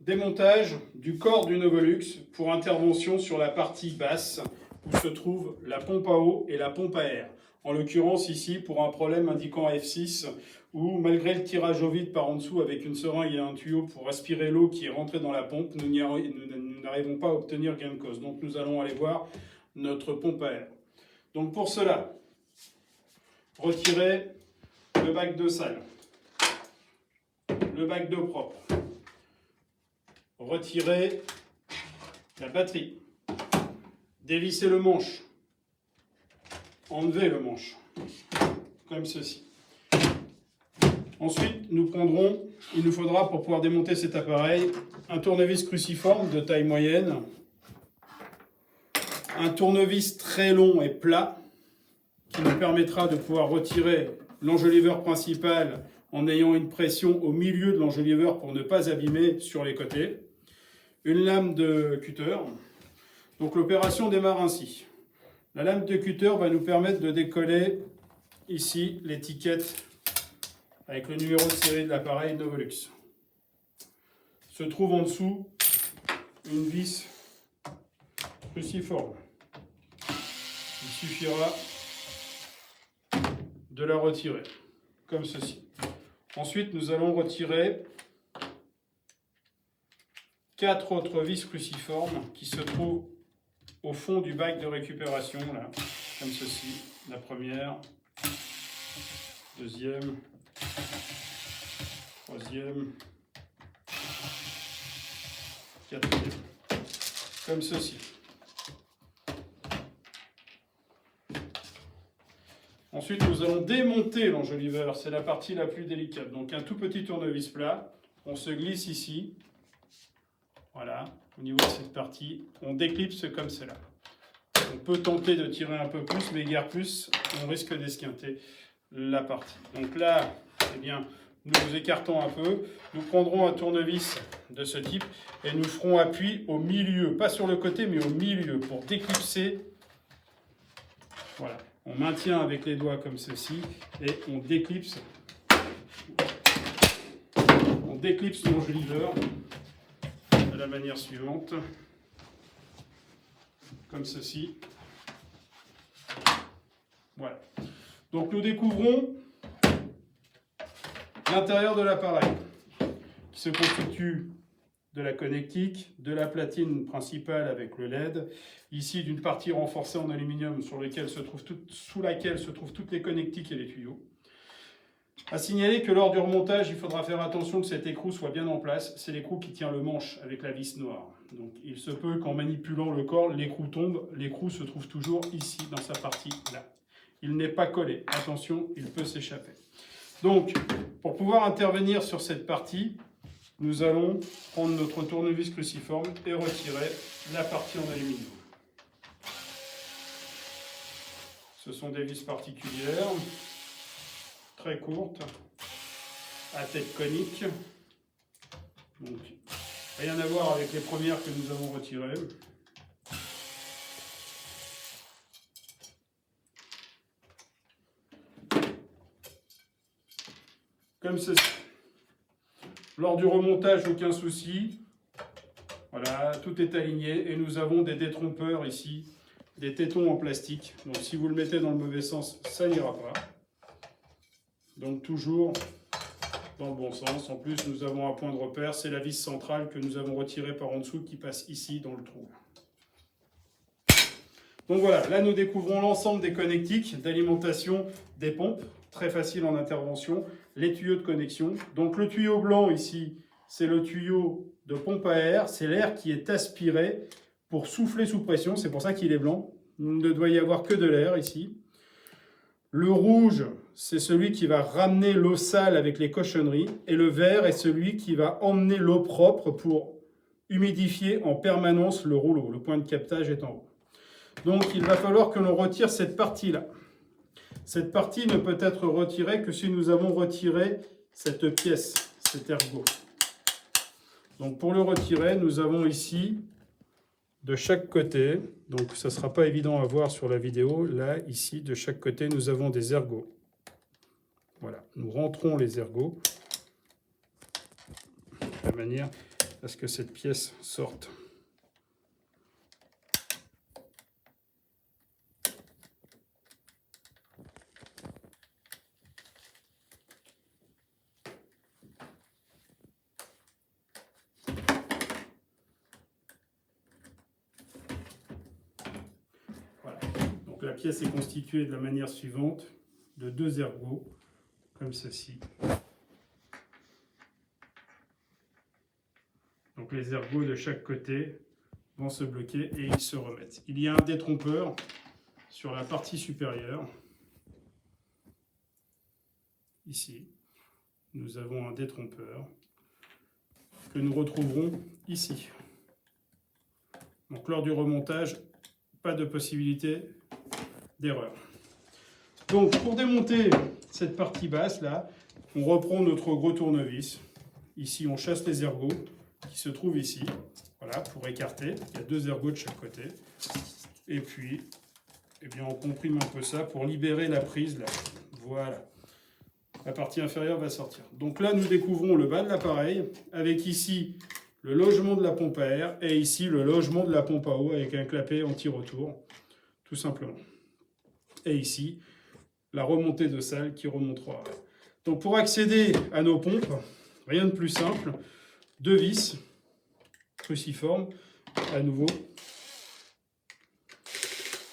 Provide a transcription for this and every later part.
Démontage du corps du Novolux pour intervention sur la partie basse où se trouve la pompe à eau et la pompe à air. En l'occurrence ici pour un problème indiquant F6 où malgré le tirage au vide par en dessous avec une seringue et un tuyau pour aspirer l'eau qui est rentrée dans la pompe, nous n'arrivons pas à obtenir gain de cause. Donc nous allons aller voir notre pompe à air. Donc pour cela, retirez le bac de sale, le bac d'eau propre. Retirez la batterie, dévissez le manche, enlevez le manche, comme ceci. Ensuite, nous prendrons, il nous faudra pour pouvoir démonter cet appareil, un tournevis cruciforme de taille moyenne, un tournevis très long et plat, qui nous permettra de pouvoir retirer l'enjoliveur principal en ayant une pression au milieu de l'enjoliveur pour ne pas abîmer sur les côtés. Une lame de cutter. Donc l'opération démarre ainsi. La lame de cutter va nous permettre de décoller ici l'étiquette avec le numéro de série de l'appareil Novolux. Se trouve en dessous une vis cruciforme. Il suffira de la retirer, comme ceci. Ensuite, nous allons retirer 4 autres vis cruciformes qui se trouvent au fond du bac de récupération, là, comme ceci. La première, deuxième, troisième, quatrième, comme ceci. Ensuite, nous allons démonter l'enjoliveur, c'est la partie la plus délicate. Donc un tout petit tournevis plat, on se glisse ici. Voilà, au niveau de cette partie, on déclipse comme cela. On peut tenter de tirer un peu plus, mais guère plus, on risque d'esquinter la partie. Donc là, eh bien, nous écartons un peu, nous prendrons un tournevis de ce type et nous ferons appui au milieu, pas sur le côté, mais au milieu, pour déclipser. Voilà, on maintient avec les doigts comme ceci et on déclipse l'enjoliveur de la manière suivante, comme ceci. Voilà. Donc nous découvrons l'intérieur de l'appareil, qui se constitue de la connectique, de la platine principale avec le LED, ici d'une partie renforcée en aluminium sous laquelle se trouvent toutes les connectiques et les tuyaux. À signaler que lors du remontage, il faudra faire attention que cet écrou soit bien en place. C'est l'écrou qui tient le manche avec la vis noire. Donc il se peut qu'en manipulant le corps, l'écrou tombe. L'écrou se trouve toujours ici, dans sa partie là. Il n'est pas collé. Attention, il peut s'échapper. Donc, pour pouvoir intervenir sur cette partie, nous allons prendre notre tournevis cruciforme et retirer la partie en aluminium. Ce sont des vis particulières, très courtes, à tête conique. Donc, rien à voir avec les premières que nous avons retirées. Comme ceci. Lors du remontage, aucun souci. Voilà, tout est aligné et nous avons des détrompeurs ici, des tétons en plastique. Donc si vous le mettez dans le mauvais sens, ça n'ira pas. Donc toujours dans le bon sens. En plus, nous avons un point de repère, c'est la vis centrale que nous avons retirée par en dessous qui passe ici dans le trou. Donc voilà, là nous découvrons l'ensemble des connectiques d'alimentation des pompes, très facile en intervention, les tuyaux de connexion. Donc le tuyau blanc ici, c'est le tuyau de pompe à air, c'est l'air qui est aspiré pour souffler sous pression, c'est pour ça qu'il est blanc. Il ne doit y avoir que de l'air ici. Le rouge, c'est celui qui va ramener l'eau sale avec les cochonneries, et le vert est celui qui va emmener l'eau propre pour humidifier en permanence le rouleau. Le point de captage est en haut. Donc il va falloir que l'on retire cette partie-là. Cette partie ne peut être retirée que si nous avons retiré cette pièce, cet ergot. Donc pour le retirer, nous avons ici, de chaque côté, donc ça ne sera pas évident à voir sur la vidéo, là, ici, de chaque côté, nous avons des ergots. Voilà, nous rentrons les ergots de manière parce que cette pièce sorte. Voilà. Donc la pièce est constituée de la manière suivante, de 2 ergots, comme ceci. Donc les ergots de chaque côté vont se bloquer et ils se remettent. Il y a un détrompeur sur la partie supérieure. Ici, nous avons un détrompeur que nous retrouverons ici. Donc lors du remontage, pas de possibilité d'erreur. Donc pour démonter cette partie basse là, on reprend notre gros tournevis. Ici, on chasse les ergots qui se trouvent ici. Voilà, pour écarter. Il y a 2 ergots de chaque côté. Et puis, eh bien, on comprime un peu ça pour libérer la prise là. Voilà. La partie inférieure va sortir. Donc là, nous découvrons le bas de l'appareil avec ici le logement de la pompe à air et ici le logement de la pompe à eau avec un clapet anti-retour, tout simplement. Et ici, la remontée de salle qui remontera. Donc pour accéder à nos pompes, rien de plus simple, 2 vis cruciformes à nouveau.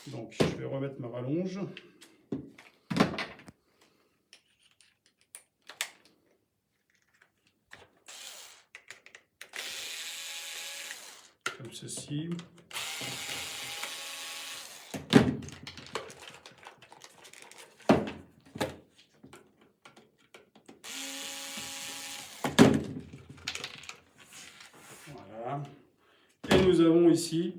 Donc je vais remettre ma rallonge. Comme ceci. Voilà. Et nous avons ici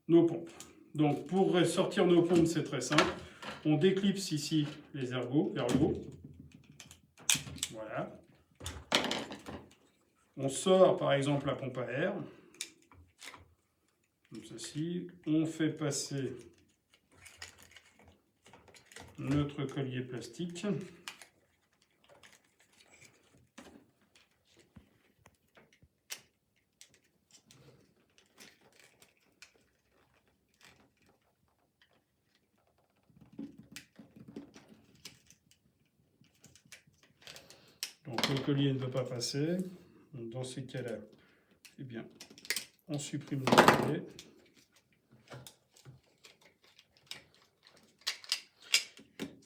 nos pompes. Donc pour sortir nos pompes, c'est très simple. On déclipse ici les ergots vers le haut. Voilà. On sort par exemple la pompe à air, comme ceci. On fait passer notre collier plastique. Donc le collier ne veut pas passer. Donc, dans ces cas-là, eh bien, on supprime le collier.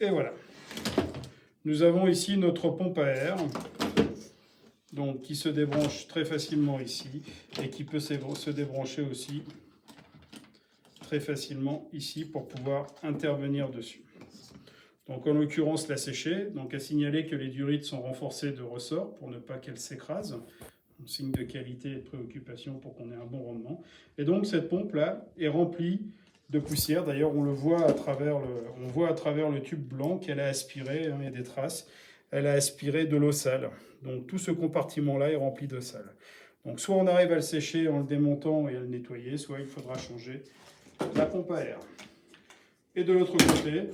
Et voilà. Nous avons ici notre pompe à air, donc, qui se débranche très facilement ici et qui peut se débrancher aussi très facilement ici pour pouvoir intervenir dessus. Donc en l'occurrence la séchée, donc à signaler que les durites sont renforcées de ressorts pour ne pas qu'elles s'écrasent. Un signe de qualité et de préoccupation pour qu'on ait un bon rendement. Et donc cette pompe là est remplie de poussière. D'ailleurs on voit à travers le tube blanc qu'elle a aspiré, il y a des traces, elle a aspiré de l'eau sale. Donc tout ce compartiment là est rempli de sale. Donc soit on arrive à le sécher en le démontant et à le nettoyer, soit il faudra changer la pompe à air. Et de l'autre côté,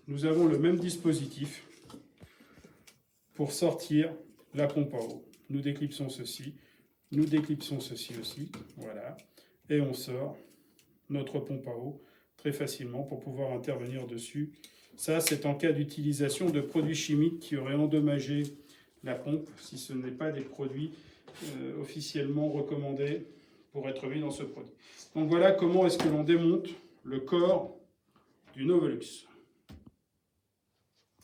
nous avons le même dispositif pour sortir la pompe à eau. Nous déclipsons ceci, nous déclipsons ceci aussi, voilà, et on sort notre pompe à eau très facilement pour pouvoir intervenir dessus. Ça, c'est en cas d'utilisation de produits chimiques qui auraient endommagé la pompe, si ce n'est pas des produits officiellement recommandés pour être mis dans ce produit. Donc voilà comment est-ce que l'on démonte le corps du Novolux.